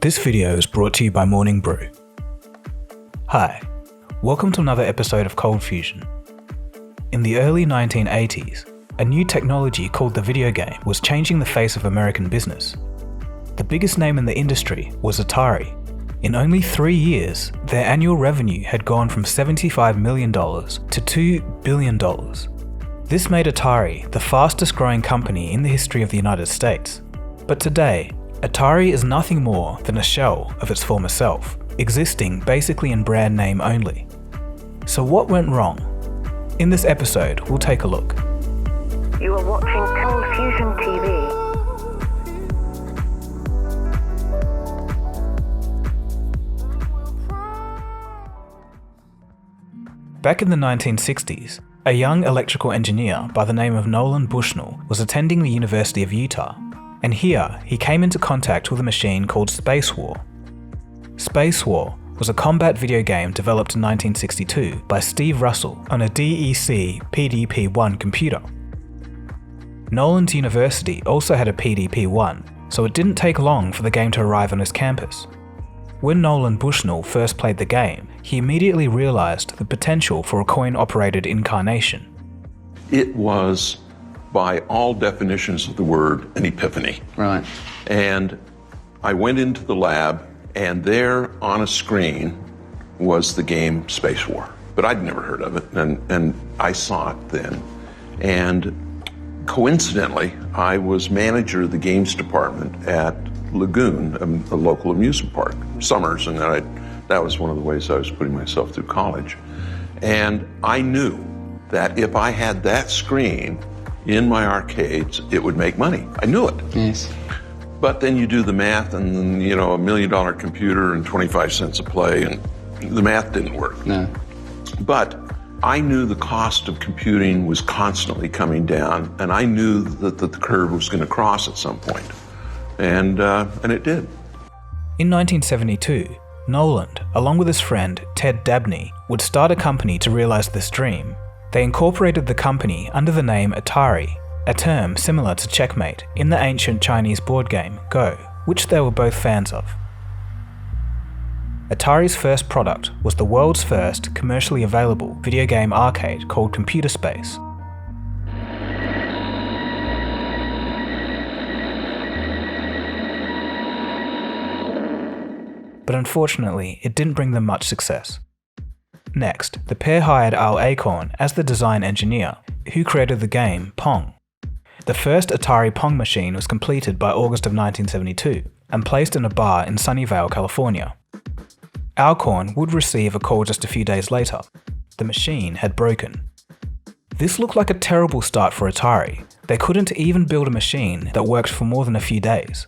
This video is brought to you by BREW. Hi, welcome to another episode of ColdFusion. In the early 1980s, a new technology called the video game was changing the face of American business. The biggest name in the industry was Atari. In only 3 years, their annual revenue had gone from $75 million to $2 billion. This made Atari the fastest growing company in the history of the United States. But today, Atari is nothing more than a shell of its former self, existing basically in brand name only. So what went wrong? In this episode, we'll take a look. You are watching ColdFusion TV. Back in the 1960s, a young electrical engineer by the name of Nolan Bushnell was attending the University of Utah, and here he came into contact with a machine called Space War. Space War was a combat video game developed in 1962 by Steve Russell on a DEC PDP-1 computer. Nolan's university also had a PDP-1, so it didn't take long for the game to arrive on his campus. When Nolan Bushnell first played the game, he immediately realized the potential for a coin-operated incarnation. It was, by all definitions of the word, an epiphany. Right. And I went into the lab, and there on a screen was the game Space War. But I'd never heard of it, and I saw it then. And coincidentally, I was manager of the games department at Lagoon, a local amusement park, summers, and that was one of the ways I was putting myself through college. And I knew that if I had that screen in my arcades, it would make money. I knew it. Yes. But then you do the math, and then, $1 million computer and 25 cents a play, and the math didn't work. No. But I knew the cost of computing was constantly coming down, and I knew that the curve was going to cross at some point. And it did. In 1972, Nolan, along with his friend Ted Dabney, would start a company to realize this dream. They incorporated the company under the name Atari, a term similar to checkmate in the ancient Chinese board game Go, which they were both fans of. Atari's first product was the world's first commercially available video game arcade called Computer Space. But unfortunately, it didn't bring them much success. Next, the pair hired Al Acorn as the design engineer, who created the game Pong. The first Atari Pong machine was completed by August of 1972 and placed in a bar in Sunnyvale, California. Alcorn would receive a call just a few days later. The machine had broken. This looked like a terrible start for Atari. They couldn't even build a machine that worked for more than a few days.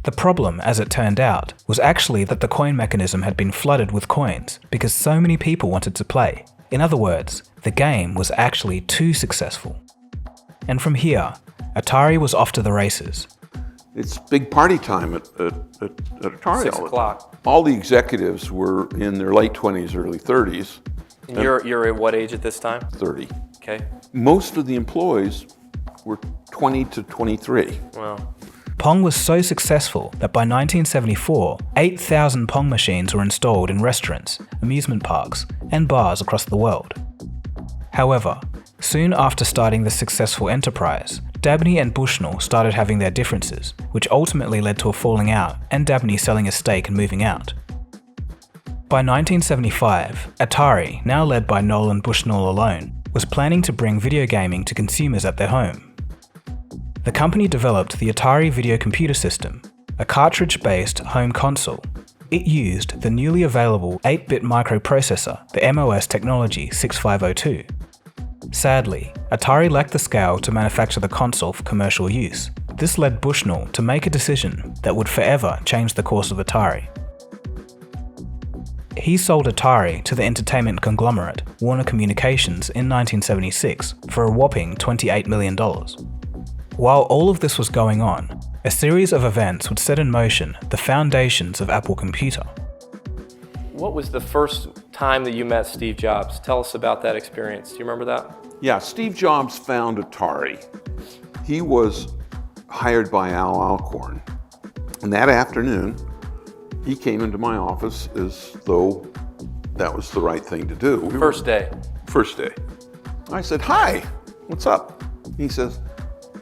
The problem, as it turned out, was actually that the coin mechanism had been flooded with coins because so many people wanted to play. In other words, the game was actually too successful. And from here, Atari was off to the races. It's big party time at Atari. 6 o'clock. All the executives were in their late 20s, early 30s. And you're at what age at this time? 30. Okay. Most of the employees were 20 to 23. Wow. Pong was so successful that by 1974, 8,000 Pong machines were installed in restaurants, amusement parks, and bars across the world. However, soon after starting this successful enterprise, Dabney and Bushnell started having their differences, which ultimately led to a falling out and Dabney selling his stake and moving out. By 1975, Atari, now led by Nolan Bushnell alone, was planning to bring video gaming to consumers at their home. The company developed the Atari Video Computer System, a cartridge-based home console. It used the newly available 8-bit microprocessor, the MOS Technology 6502. Sadly, Atari lacked the scale to manufacture the console for commercial use. This led Bushnell to make a decision that would forever change the course of Atari. He sold Atari to the entertainment conglomerate Warner Communications in 1976 for a whopping $28 million. While all of this was going on, a series of events would set in motion the foundations of Apple Computer. What was the first time that you met Steve Jobs? Tell us about that experience. Do you remember that? Yeah, Steve Jobs found Atari. He was hired by Al Alcorn. And that afternoon, he came into my office as though that was the right thing to do. First day. First day. I said, "Hi, what's up?" He says,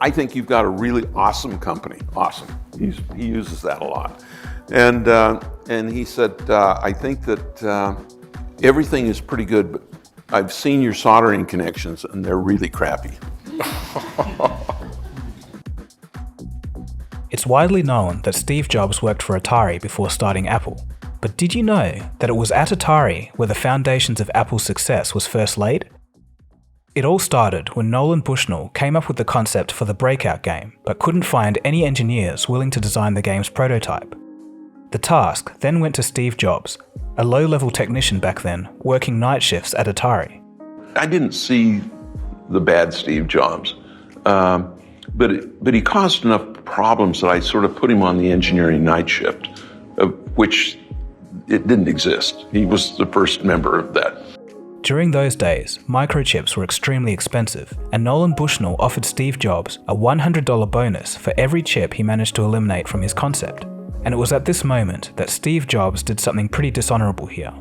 "I think you've got a really awesome company." Awesome. He uses that a lot. And he said, "I think that everything is pretty good, but I've seen your soldering connections and they're really crappy." It's widely known that Steve Jobs worked for Atari before starting Apple. But did you know that it was at Atari where the foundations of Apple's success was first laid? It all started when Nolan Bushnell came up with the concept for the Breakout game, but couldn't find any engineers willing to design the game's prototype. The task then went to Steve Jobs, a low-level technician back then, working night shifts at Atari. I didn't see the bad Steve Jobs, but he caused enough problems that I sort of put him on the engineering night shift, of which it didn't exist. He was the first member of that. During those days, microchips were extremely expensive, and Nolan Bushnell offered Steve Jobs a $100 bonus for every chip he managed to eliminate from his concept. And it was at this moment that Steve Jobs did something pretty dishonorable here.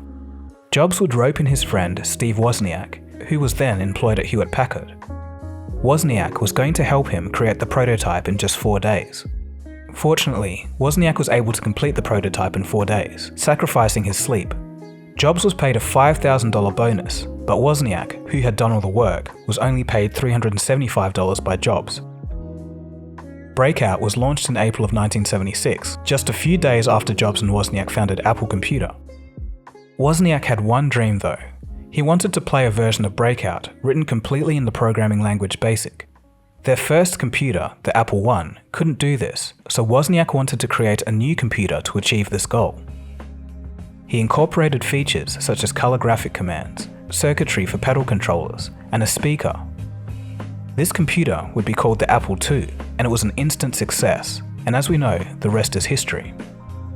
Jobs would rope in his friend Steve Wozniak, who was then employed at Hewlett-Packard. Wozniak was going to help him create the prototype in just 4 days. Fortunately, Wozniak was able to complete the prototype in 4 days, sacrificing his sleep. Jobs was paid a $5,000 bonus, but Wozniak, who had done all the work, was only paid $375 by Jobs. Breakout was launched in April of 1976, just a few days after Jobs and Wozniak founded Apple Computer. Wozniak had one dream though. He wanted to play a version of Breakout written completely in the programming language BASIC. Their first computer, the Apple I, couldn't do this, so Wozniak wanted to create a new computer to achieve this goal. He incorporated features such as color graphic commands, circuitry for pedal controllers, and a speaker. This computer would be called the Apple II, and it was an instant success, and as we know, the rest is history.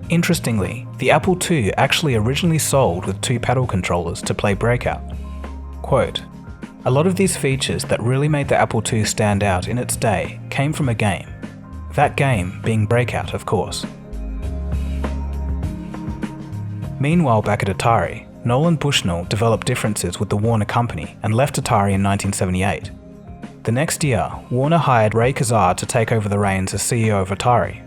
Interestingly, the Apple II actually originally sold with 2 pedal controllers to play Breakout. Quote, "A lot of these features that really made the Apple II stand out in its day came from a game. That game being Breakout, of course." Meanwhile, back at Atari, Nolan Bushnell developed differences with the Warner Company and left Atari in 1978. The next year, Warner hired Ray Kazar to take over the reins as CEO of Atari.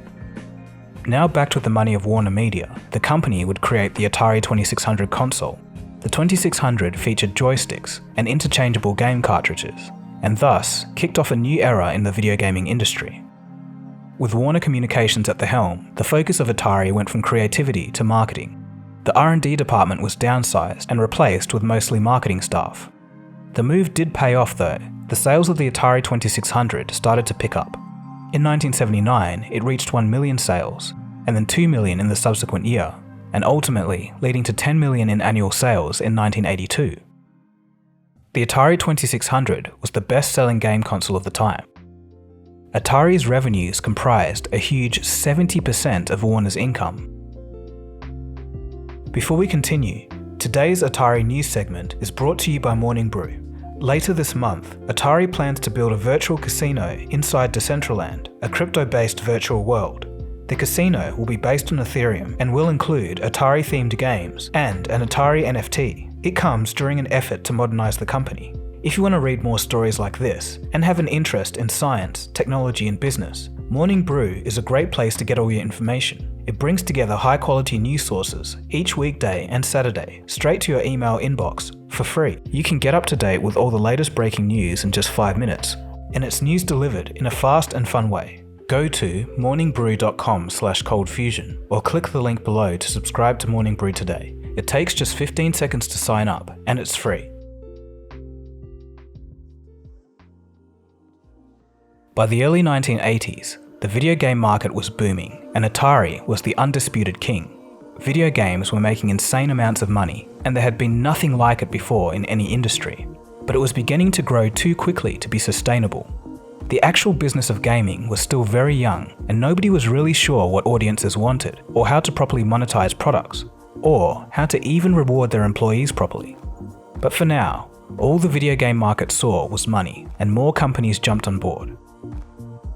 Now backed with the money of Warner Media, the company would create the Atari 2600 console. The 2600 featured joysticks and interchangeable game cartridges, and thus kicked off a new era in the video gaming industry. With Warner Communications at the helm, the focus of Atari went from creativity to marketing. The R&D department was downsized and replaced with mostly marketing staff. The move did pay off though. The sales of the Atari 2600 started to pick up. In 1979, it reached 1 million sales, and then 2 million in the subsequent year, and ultimately leading to 10 million in annual sales in 1982. The Atari 2600 was the best-selling game console of the time. Atari's revenues comprised a huge 70% of Warner's income. Before we continue, today's Atari news segment is brought to you by Morning Brew. Later this month, Atari plans to build a virtual casino inside Decentraland, a crypto-based virtual world. The casino will be based on Ethereum and will include Atari-themed games and an Atari NFT. It comes during an effort to modernize the company. If you want to read more stories like this and have an interest in science, technology and business, Morning Brew is a great place to get all your information. It brings together high-quality news sources each weekday and Saturday straight to your email inbox for free. You can get up to date with all the latest breaking news in just 5 minutes, and it's news delivered in a fast and fun way. Go to morningbrew.com/ColdFusion or click the link below to subscribe to Morning Brew today. It takes just 15 seconds to sign up, and it's free. By the early 1980s, the video game market was booming, and Atari was the undisputed king. Video games were making insane amounts of money, and there had been nothing like it before in any industry. But it was beginning to grow too quickly to be sustainable. The actual business of gaming was still very young, and nobody was really sure what audiences wanted, or how to properly monetize products, or how to even reward their employees properly. But for now, all the video game market saw was money, and more companies jumped on board.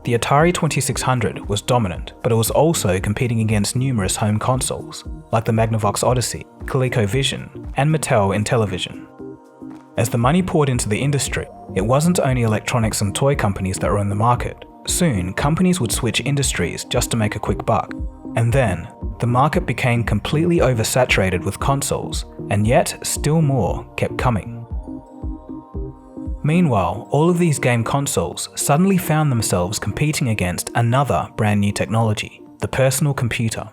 The Atari 2600 was dominant, but it was also competing against numerous home consoles, like the Magnavox Odyssey, ColecoVision, and Mattel Intellivision. As the money poured into the industry, it wasn't only electronics and toy companies that were in the market. Soon, companies would switch industries just to make a quick buck. And then, the market became completely oversaturated with consoles, and yet still more kept coming. Meanwhile, all of these game consoles suddenly found themselves competing against another brand new technology, the personal computer.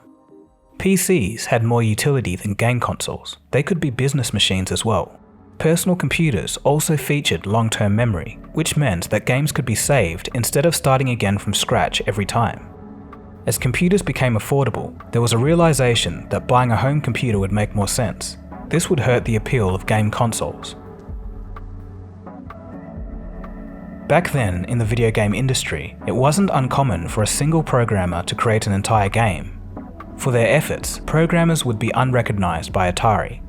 PCs had more utility than game consoles. They could be business machines as well. Personal computers also featured long-term memory, which meant that games could be saved instead of starting again from scratch every time. As computers became affordable, there was a realization that buying a home computer would make more sense. This would hurt the appeal of game consoles. Back then, in the video game industry, it wasn't uncommon for a single programmer to create an entire game. For their efforts, programmers would be unrecognized by Atari.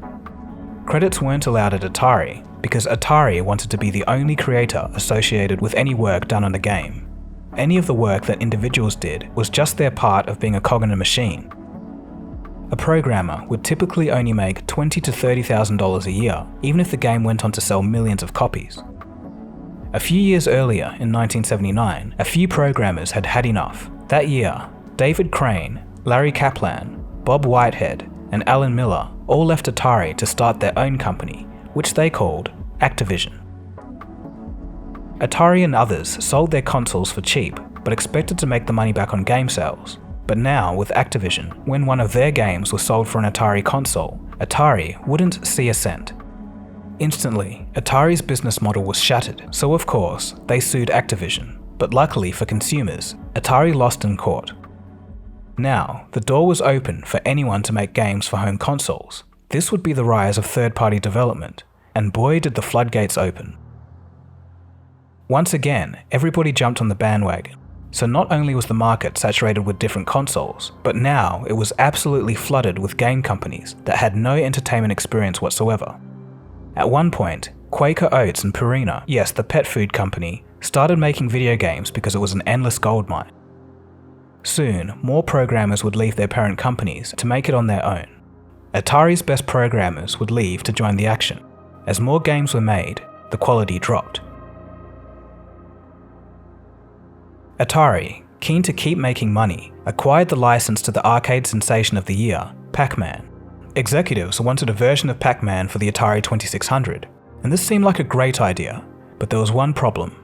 Credits weren't allowed at Atari because Atari wanted to be the only creator associated with any work done on the game. Any of the work that individuals did was just their part of being a cog in a machine. A programmer would typically only make $20,000 to $30,000 a year, even if the game went on to sell millions of copies. A few years earlier, in 1979, a few programmers had had enough. That year, David Crane, Larry Kaplan, Bob Whitehead, and Alan Miller all left Atari to start their own company, which they called Activision. Atari and others sold their consoles for cheap, but expected to make the money back on game sales. But now, with Activision, when one of their games was sold for an Atari console, Atari wouldn't see a cent. Instantly, Atari's business model was shattered, so of course, they sued Activision. But luckily for consumers, Atari lost in court. Now, the door was open for anyone to make games for home consoles. This would be the rise of third-party development, and boy did the floodgates open. Once again, everybody jumped on the bandwagon. So not only was the market saturated with different consoles, but now it was absolutely flooded with game companies that had no entertainment experience whatsoever. At one point, Quaker Oats and Purina, yes, the pet food company, started making video games because it was an endless goldmine. Soon, more programmers would leave their parent companies to make it on their own. Atari's best programmers would leave to join the action. As more games were made, the quality dropped. Atari, keen to keep making money, acquired the license to the arcade sensation of the year, Pac-Man. Executives wanted a version of Pac-Man for the Atari 2600, and this seemed like a great idea, but there was one problem.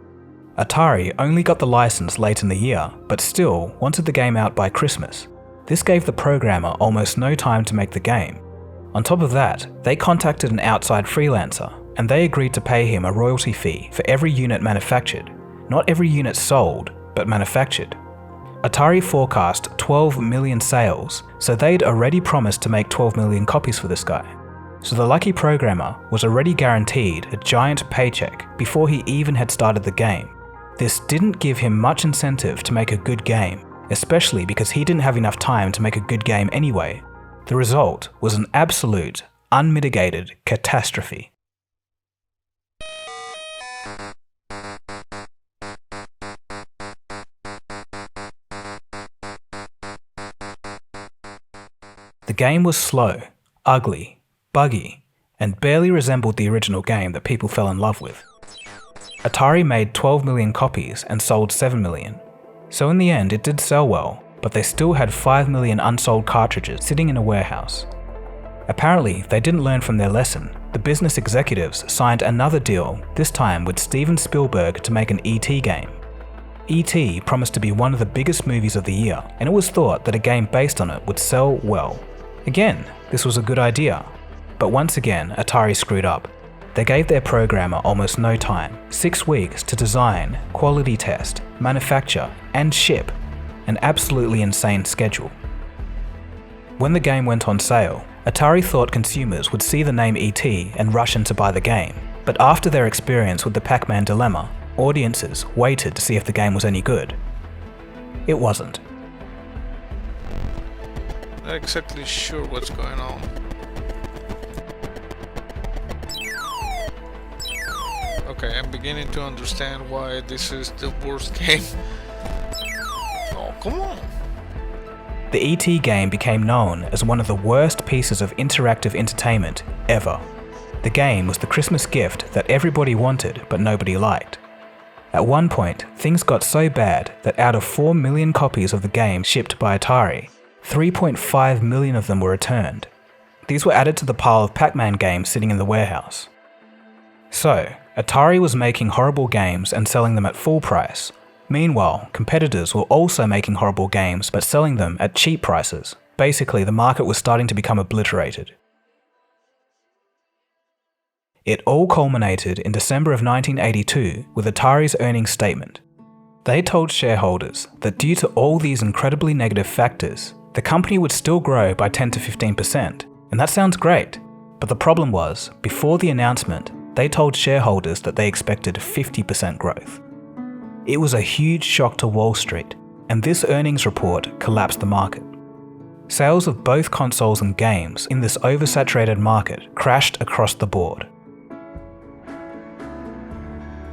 Atari only got the license late in the year, but still wanted the game out by Christmas. This gave the programmer almost no time to make the game. On top of that, they contacted an outside freelancer, and they agreed to pay him a royalty fee for every unit manufactured. Not every unit sold, but manufactured. Atari forecast 12 million sales, so they'd already promised to make 12 million copies for this guy. So the lucky programmer was already guaranteed a giant paycheck before he even had started the game. This didn't give him much incentive to make a good game, especially because he didn't have enough time to make a good game anyway. The result was an absolute, unmitigated catastrophe. The game was slow, ugly, buggy, and barely resembled the original game that people fell in love with. Atari made 12 million copies and sold 7 million. So in the end it did sell well, but they still had 5 million unsold cartridges sitting in a warehouse. Apparently, they didn't learn from their lesson. The business executives signed another deal, this time with Steven Spielberg to make an E.T. game. E.T. promised to be one of the biggest movies of the year, and it was thought that a game based on it would sell well. Again, this was a good idea, but once again, Atari screwed up. They gave their programmer almost no time, 6 weeks to design, quality test, manufacture, and ship, an absolutely insane schedule. When the game went on sale, Atari thought consumers would see the name E.T. and rush in to buy the game, but after their experience with the Pac-Man dilemma, audiences waited to see if the game was any good. It wasn't. Not exactly sure what's going on. Okay, I'm beginning to understand why this is the worst game Come on. The ET game became known as one of the worst pieces of interactive entertainment ever. The game was the Christmas gift that everybody wanted but nobody liked. At one point, things got so bad that out of 4 million copies of the game shipped by Atari, 3.5 million of them were returned. These were added to the pile of Pac-Man games sitting in the warehouse. So, Atari was making horrible games and selling them at full price. Meanwhile, competitors were also making horrible games but selling them at cheap prices. Basically, the market was starting to become obliterated. It all culminated in December of 1982 with Atari's earnings statement. They told shareholders that due to all these incredibly negative factors, the company would still grow by 10 to 15%, and that sounds great. But the problem was, before the announcement, they told shareholders that they expected 50% growth. It was a huge shock to Wall Street, and this earnings report collapsed the market. Sales of both consoles and games in this oversaturated market crashed across the board.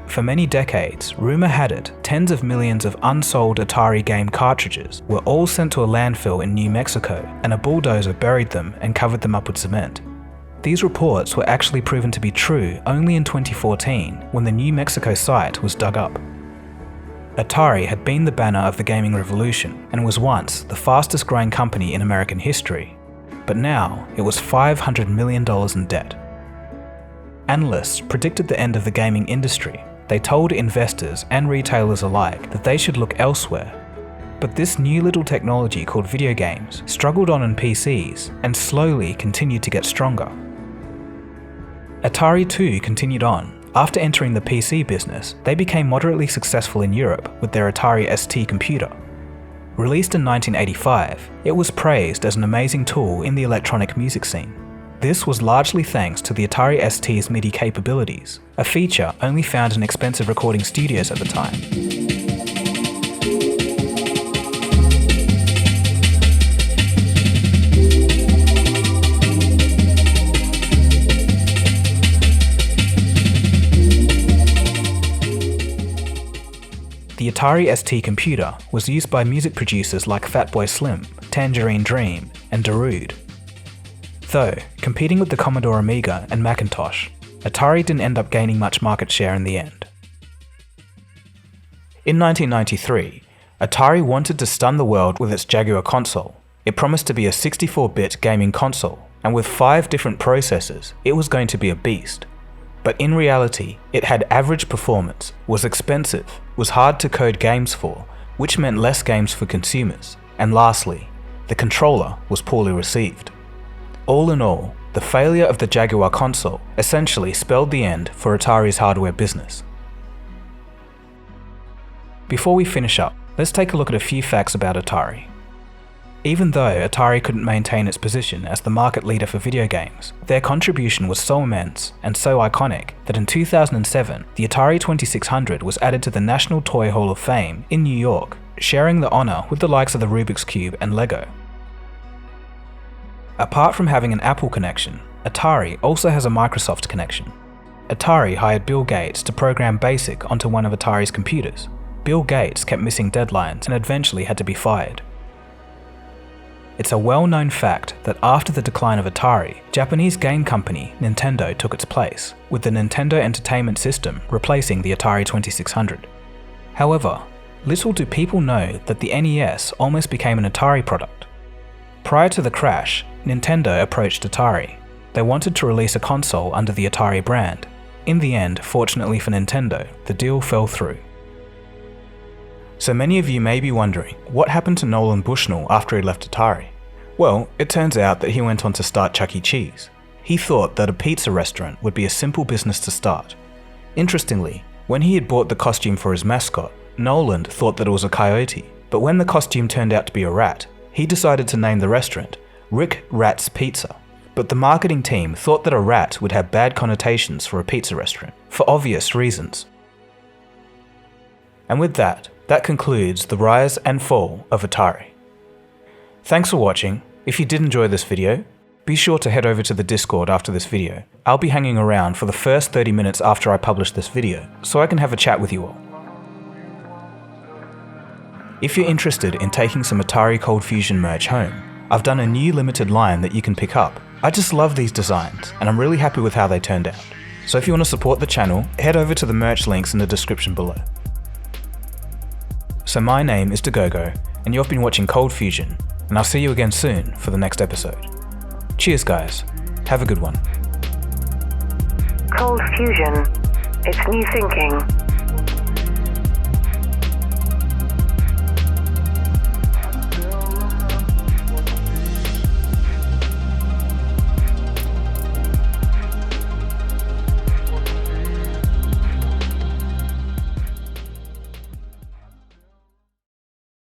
For many decades, rumour had it, tens of millions of unsold Atari game cartridges were all sent to a landfill in New Mexico, and a bulldozer buried them and covered them up with cement. These reports were actually proven to be true only in 2014, when the New Mexico site was dug up. Atari had been the banner of the gaming revolution and was once the fastest growing company in American history, but now it was $500 million in debt. Analysts predicted the end of the gaming industry. They told investors and retailers alike that they should look elsewhere. But this new little technology called video games struggled on PCs and slowly continued to get stronger. Atari too continued on. After entering the PC business, they became moderately successful in Europe with their Atari ST computer. Released in 1985, it was praised as an amazing tool in the electronic music scene. This was largely thanks to the Atari ST's MIDI capabilities, a feature only found in expensive recording studios at the time. The Atari ST computer was used by music producers like Fatboy Slim, Tangerine Dream, and Darude. Though, competing with the Commodore Amiga and Macintosh, Atari didn't end up gaining much market share in the end. In 1993, Atari wanted to stun the world with its Jaguar console. It promised to be a 64-bit gaming console, and with 5 different processors, it was going to be a beast. But in reality, it had average performance, was expensive, was hard to code games for, which meant less games for consumers, and lastly, the controller was poorly received. All in all, the failure of the Jaguar console essentially spelled the end for Atari's hardware business. Before we finish up, let's take a look at a few facts about Atari. Even though Atari couldn't maintain its position as the market leader for video games, their contribution was so immense and so iconic that in 2007, the Atari 2600 was added to the National Toy Hall of Fame in New York, sharing the honor with the likes of the Rubik's Cube and Lego. Apart from having an Apple connection, Atari also has a Microsoft connection. Atari hired Bill Gates to program BASIC onto one of Atari's computers. Bill Gates kept missing deadlines and eventually had to be fired. It's a well-known fact that after the decline of Atari, Japanese game company Nintendo took its place, with the Nintendo Entertainment System replacing the Atari 2600. However, little do people know that the NES almost became an Atari product. Prior to the crash, Nintendo approached Atari. They wanted to release a console under the Atari brand. In the end, fortunately for Nintendo, the deal fell through. So many of you may be wondering, what happened to Nolan Bushnell after he left Atari? Well, it turns out that he went on to start Chuck E. Cheese. He thought that a pizza restaurant would be a simple business to start. Interestingly, when he had bought the costume for his mascot, Nolan thought that it was a coyote, but when the costume turned out to be a rat, he decided to name the restaurant Rick Rat's Pizza. But the marketing team thought that a rat would have bad connotations for a pizza restaurant, for obvious reasons. And with that concludes the rise and fall of Atari. Thanks for watching. If you did enjoy this video, be sure to head over to the Discord after this video. I'll be hanging around for the first 30 minutes after I publish this video, so I can have a chat with you all. If you're interested in taking some Atari ColdFusion merch home, I've done a new limited line that you can pick up. I just love these designs, and I'm really happy with how they turned out. So if you want to support the channel, head over to the merch links in the description below. So my name is Dagogo, and you've been watching ColdFusion, and I'll see you again soon for the next episode. Cheers guys, have a good one. ColdFusion. It's new thinking.